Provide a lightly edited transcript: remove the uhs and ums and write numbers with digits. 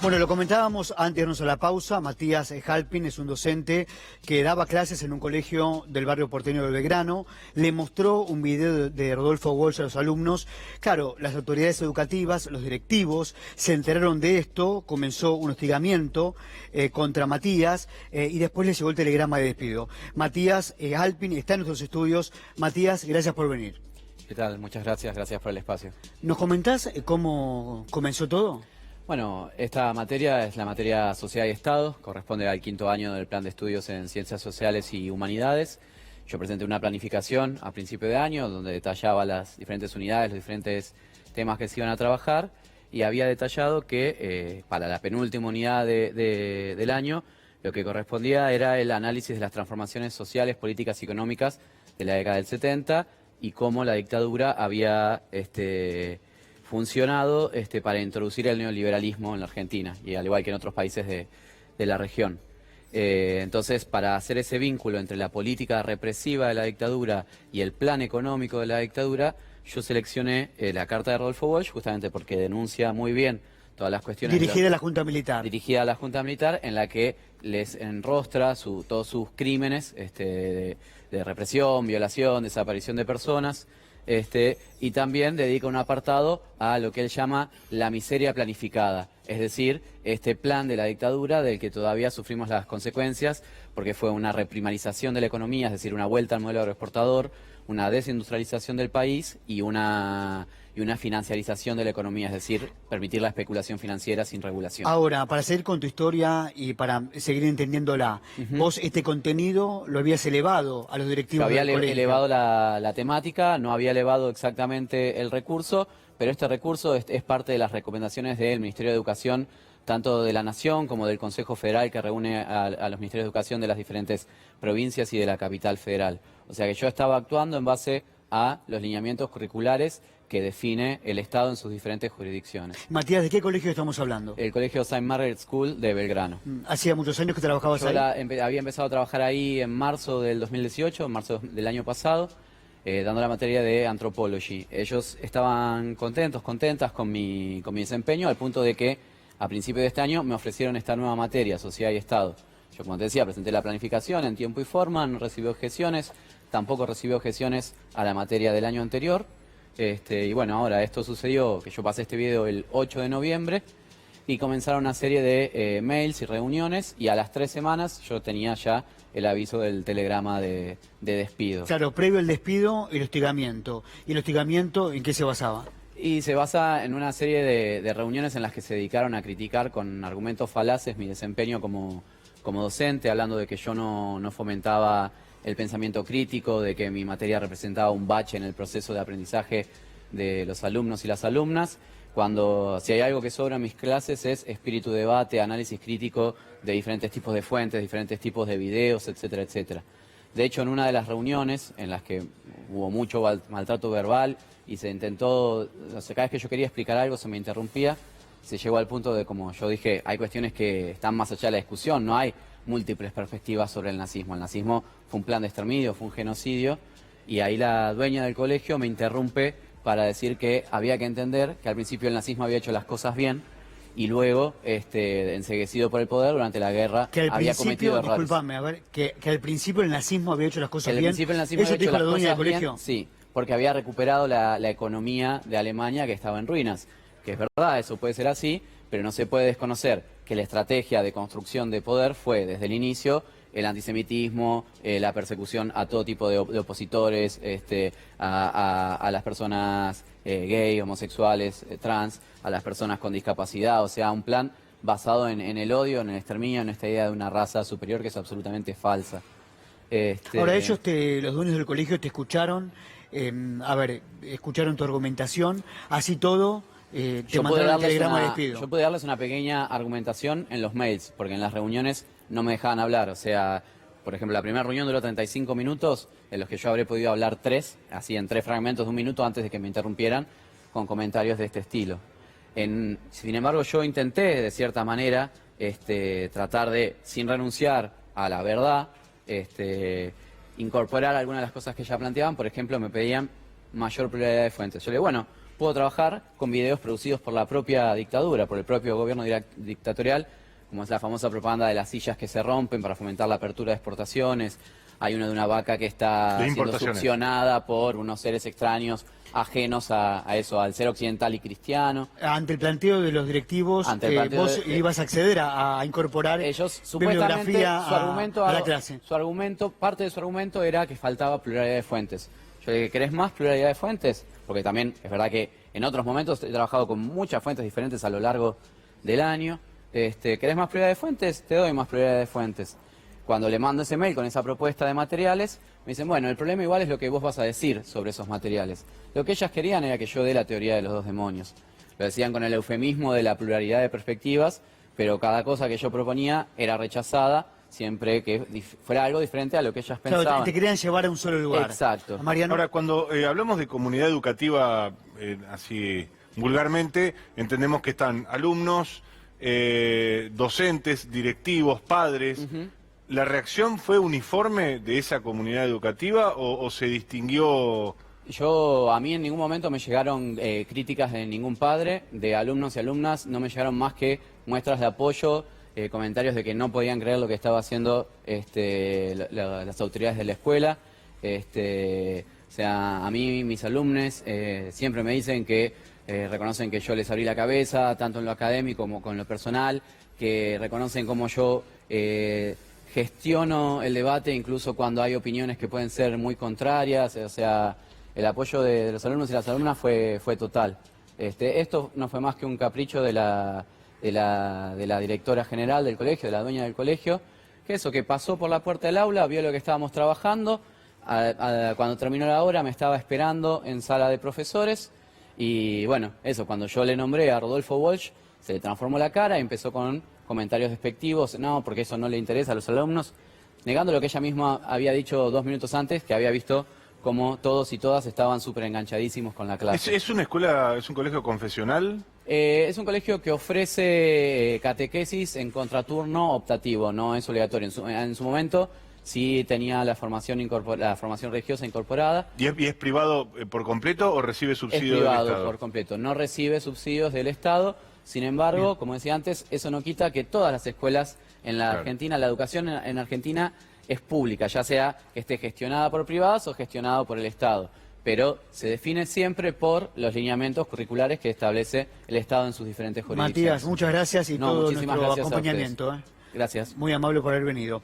Bueno, lo comentábamos antes de irnos a la pausa. Matías Halpin es un docente que daba clases en un colegio del barrio porteño de Belgrano. Le mostró un video de Rodolfo Walsh a los alumnos. Claro, las autoridades educativas, los directivos, se enteraron de esto. Comenzó un hostigamiento contra Matías y después le llegó el telegrama de despido. Matías Halpin está en nuestros estudios. Matías, gracias por venir. ¿Qué tal? Muchas gracias, gracias por el espacio. ¿Nos comentás cómo comenzó todo? Bueno, esta materia es la materia Sociedad y Estado, corresponde al 5º año del Plan de Estudios en Ciencias Sociales y Humanidades. Yo presenté una planificación a principio de año donde detallaba las diferentes unidades, los diferentes temas que se iban a trabajar y había detallado que para la penúltima unidad del año lo que correspondía era el análisis de las transformaciones sociales, políticas y económicas de la década del 70 y cómo la dictadura había funcionado para introducir el neoliberalismo en la Argentina y al igual que en otros países de la región. Entonces, para hacer ese vínculo entre la política represiva de la dictadura y el plan económico de la dictadura, yo seleccioné la carta de Rodolfo Walsh justamente porque denuncia muy bien todas las cuestiones... Dirigida a la Junta Militar. Dirigida a la Junta Militar, en la que les enrostra todos sus crímenes de represión, violación, desaparición de personas, y también dedica un apartado a lo que él llama la miseria planificada, es decir, este plan de la dictadura del que todavía sufrimos las consecuencias, porque fue una reprimarización de la economía, es decir, una vuelta al modelo agroexportador, una desindustrialización del país y una financiarización de la economía, es decir, permitir la especulación financiera sin regulación. Ahora, para seguir con tu historia y para seguir entendiéndola, vos este contenido lo habías elevado a los directivos del colegio. Había elevado la temática, no había elevado exactamente el recurso, pero este recurso es parte de las recomendaciones del Ministerio de Educación, tanto de la Nación como del Consejo Federal, que reúne a los Ministerios de Educación de las diferentes provincias y de la capital federal. O sea que yo estaba actuando en base a los lineamientos curriculares que define el Estado en sus diferentes jurisdicciones. Matías, ¿de qué colegio estamos hablando? El colegio St. Margaret School de Belgrano. ¿Hacía muchos años que trabajabas ahí? Había empezado a trabajar ahí en marzo del 2018, en marzo del año pasado, dando la materia de Anthropology. Ellos estaban contentas con mi desempeño, al punto de que a principios de este año me ofrecieron esta nueva materia, Sociedad y Estado. Yo, como te decía, presenté la planificación en tiempo y forma, no recibí objeciones, tampoco recibí objeciones a la materia del año anterior. Y bueno, ahora esto sucedió, que yo pasé este video el 8 de noviembre y comenzaron una serie de mails y reuniones y a las 3 semanas yo tenía ya el aviso del telegrama de despido. Claro, previo al despido, el hostigamiento. ¿Y el hostigamiento en qué se basaba? Y se basa en una serie de reuniones en las que se dedicaron a criticar con argumentos falaces mi desempeño como docente, hablando de que yo no fomentaba el pensamiento crítico, de que mi materia representaba un bache en el proceso de aprendizaje de los alumnos y las alumnas, cuando si hay algo que sobra en mis clases es espíritu de debate, análisis crítico de diferentes tipos de fuentes, diferentes tipos de videos, etcétera, etcétera. De hecho, en una de las reuniones en las que hubo mucho maltrato verbal y se intentó, o sea, cada vez que yo quería explicar algo se me interrumpía, se llegó al punto de, como yo dije, hay cuestiones que están más allá de la discusión, no hay múltiples perspectivas sobre el nazismo. El nazismo fue un plan de exterminio, fue un genocidio, y ahí la dueña del colegio me interrumpe para decir que había que entender que al principio el nazismo había hecho las cosas bien y luego, enceguecido por el poder durante la guerra, había cometido errores. Disculpame, a ver, que al principio el nazismo había hecho las cosas bien. Al principio el nazismo ¿Eso había dijo hecho la las dueña del cosas bien, colegio? sí, porque había recuperado la economía de Alemania que estaba en ruinas. Que es verdad, eso puede ser así, pero no se puede desconocer que la estrategia de construcción de poder fue desde el inicio el antisemitismo, la persecución a todo tipo de opositores, a las personas gay, homosexuales, trans, a las personas con discapacidad, o sea, un plan basado en el odio, en el exterminio, en esta idea de una raza superior que es absolutamente falsa. Ahora ellos, los dueños del colegio, te escucharon, escucharon tu argumentación, así todo... te mandaron el telegrama de despido. Yo pude darles una pequeña argumentación en los mails, porque en las reuniones no me dejaban hablar. O sea, por ejemplo, la primera reunión duró 35 minutos, en los que yo habré podido hablar 3, así en 3 fragmentos de 1 minuto antes de que me interrumpieran con comentarios de este estilo. Sin embargo, yo intenté, de cierta manera, tratar de, sin renunciar a la verdad, incorporar algunas de las cosas que ya planteaban. Por ejemplo, me pedían mayor pluralidad de fuentes. Yo le digo, bueno, puedo trabajar con videos producidos por la propia dictadura, por el propio gobierno dictatorial, como es la famosa propaganda de las sillas que se rompen para fomentar la apertura de exportaciones. Hay uno de una vaca que está siendo succionada por unos seres extraños ajenos a eso, al ser occidental y cristiano. Ante el planteo de los directivos, vos ibas a acceder a incorporar ellos, bibliografía su argumento, a la clase. Parte de su argumento era que faltaba pluralidad de fuentes. Yo le dije, ¿querés más pluralidad de fuentes? Porque también es verdad que en otros momentos he trabajado con muchas fuentes diferentes a lo largo del año. ¿Querés más pluralidad de fuentes? Te doy más pluralidad de fuentes. Cuando le mando ese mail con esa propuesta de materiales, me dicen, bueno, el problema igual es lo que vos vas a decir sobre esos materiales. Lo que ellas querían era que yo dé la teoría de los dos demonios. Lo decían con el eufemismo de la pluralidad de perspectivas, pero cada cosa que yo proponía era rechazada siempre que fuera algo diferente a lo que ellas pensaban. Claro, te querían llevar a un solo lugar. Exacto. Mariano. Ahora, cuando hablamos de comunidad educativa, así vulgarmente, entendemos que están alumnos, docentes, directivos, padres. ¿La reacción fue uniforme de esa comunidad educativa o se distinguió? A mí en ningún momento me llegaron críticas de ningún padre, de alumnos y alumnas, no me llegaron más que muestras de apoyo, comentarios de que no podían creer lo que estaba haciendo las autoridades de la escuela. O sea, a mí mis alumnos siempre me dicen que reconocen que yo les abrí la cabeza, tanto en lo académico como con lo personal, que reconocen cómo yo gestiono el debate incluso cuando hay opiniones que pueden ser muy contrarias. O sea, el apoyo de los alumnos y las alumnas fue total. Esto no fue más que un capricho de la directora general del colegio, de la dueña del colegio, que pasó por la puerta del aula, vio lo que estábamos trabajando, cuando terminó la hora me estaba esperando en sala de profesores y bueno, cuando yo le nombré a Rodolfo Walsh, se le transformó la cara y empezó con comentarios despectivos, no, porque eso no le interesa a los alumnos, negando lo que ella misma había dicho 2 minutos antes, que había visto cómo todos y todas estaban súper enganchadísimos con la clase. ¿Es una escuela, es un colegio confesional? Es un colegio que ofrece catequesis en contraturno optativo, no es obligatorio. En su momento sí tenía la formación religiosa incorporada. ¿Y es privado por completo o recibe subsidios del Estado? Es privado por completo, no recibe subsidios del Estado. Sin embargo, como decía antes, eso no quita que todas las escuelas en la Argentina, la educación en Argentina es pública, ya sea que esté gestionada por privadas o gestionada por el Estado. Pero se define siempre por los lineamientos curriculares que establece el Estado en sus diferentes jurisdicciones. Matías, muchas gracias y todo nuestro acompañamiento. Gracias. Muy amable por haber venido.